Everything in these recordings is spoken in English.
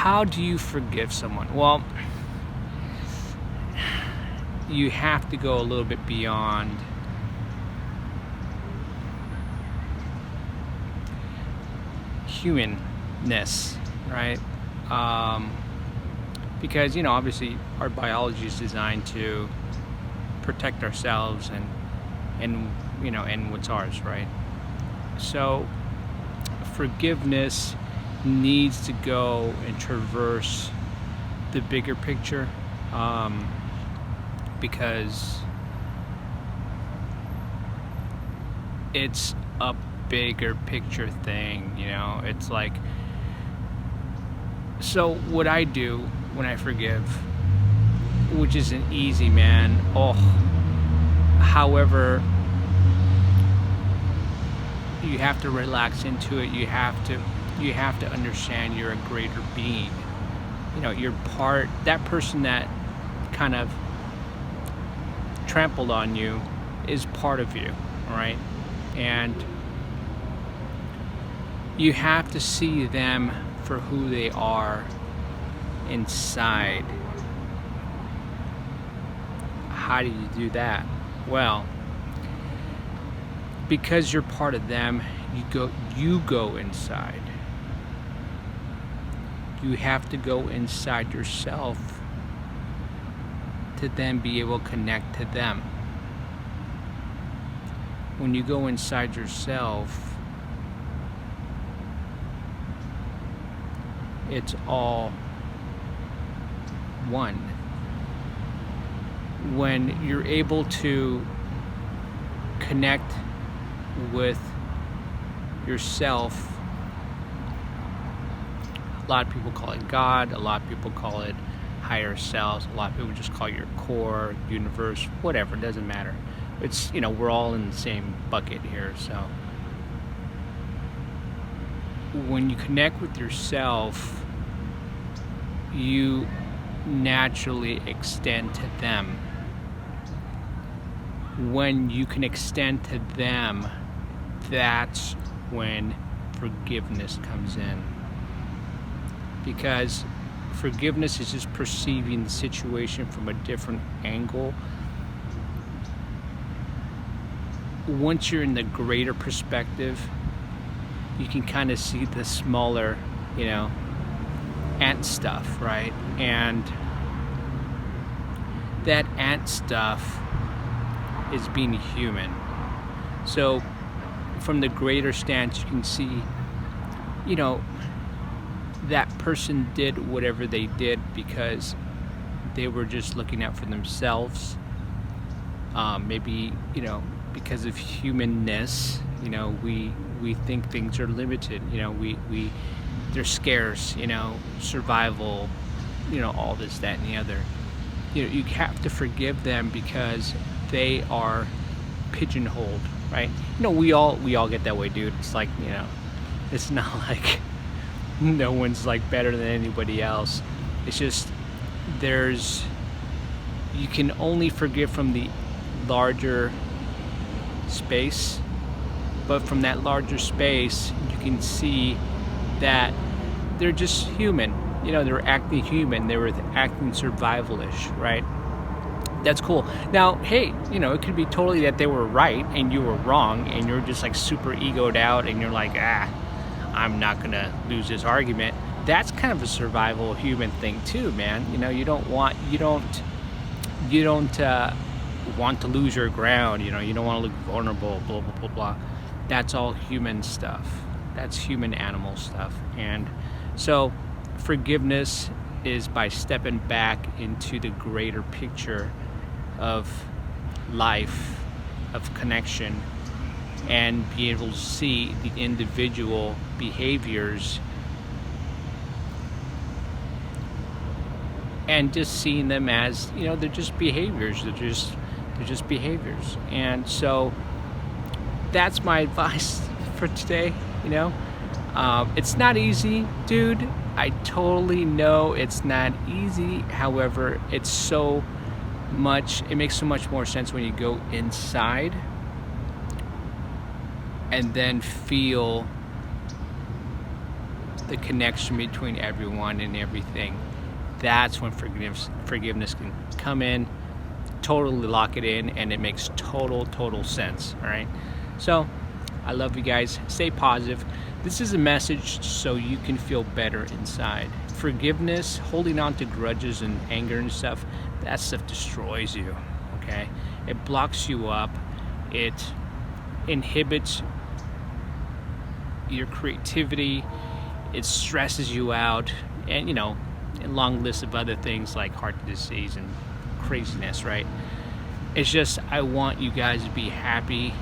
how do you forgive someone? Well, you have to go a little bit beyond humanness, right? Because obviously our biology is designed to protect ourselves and what's ours, right? So forgiveness needs to go and traverse the bigger picture, because it's a bigger picture thing. It's like, so what I do when I forgive, which isn't easy, man. However, you have to relax into it. You have to understand you're a greater being. You're part, that person that kind of trampled on you is part of you, all right? And you have to see them for who they are inside. How do you do that? Well, because you're part of them, you go inside. You have to go inside yourself to then be able to connect to them. When you go inside yourself, it's all one. When you're able to connect with yourself, a lot of people call it God, a lot of people call it higher selves, a lot of people just call it your core, universe, whatever, it doesn't matter. It's, we're all in the same bucket here. So when you connect with yourself, you naturally extend to them. When you can extend to them, that's when forgiveness comes in. Because forgiveness is just perceiving the situation from a different angle. Once you're in the greater perspective, you can kind of see the smaller, ant stuff, right? And that ant stuff is being human. So from the greater stance, you can see, that person did whatever they did because they were just looking out for themselves. Maybe, because of humanness, we think things are limited. They're scarce, survival, all this, that, and the other. You have to forgive them because they are pigeonholed, right? We all get that way, dude. It's like, it's not like no one's like better than anybody else. It's just you can only forgive from the larger space, but from that larger space you can see that they're just human. They're acting human. They were acting survivalish, right? That's cool. Now, hey, it could be totally that they were right and you were wrong, and you're just like super egoed out and you're like, I'm not gonna lose this argument. That's kind of a survival human thing too, man. You don't want to lose your ground. You don't want to look vulnerable. Blah blah blah blah. That's all human stuff. That's human animal stuff. And so, forgiveness is by stepping back into the greater picture of life, of connection, and be able to see the individual behaviors and just seeing them as, they're just behaviors. They're just behaviors. And so that's my advice for today. It's not easy, dude. I totally know it's not easy. However, it makes so much more sense when you go inside and then feel the connection between everyone and everything, that's when forgiveness can come in, totally lock it in, and it makes total sense. All right, so I love you guys. Stay positive. This is a message so you can feel better inside. Forgiveness, holding on to grudges and anger and stuff, that stuff destroys you. Okay, it blocks you up, it inhibits your creativity, it stresses you out, and a long list of other things like heart disease and craziness, right? It's just, I want you guys to be happy,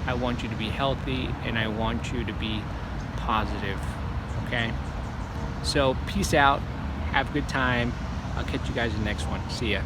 I want you to be healthy, and I want you to be positive. Okay, so peace out, have a good time. I'll catch you guys in the next one. See ya.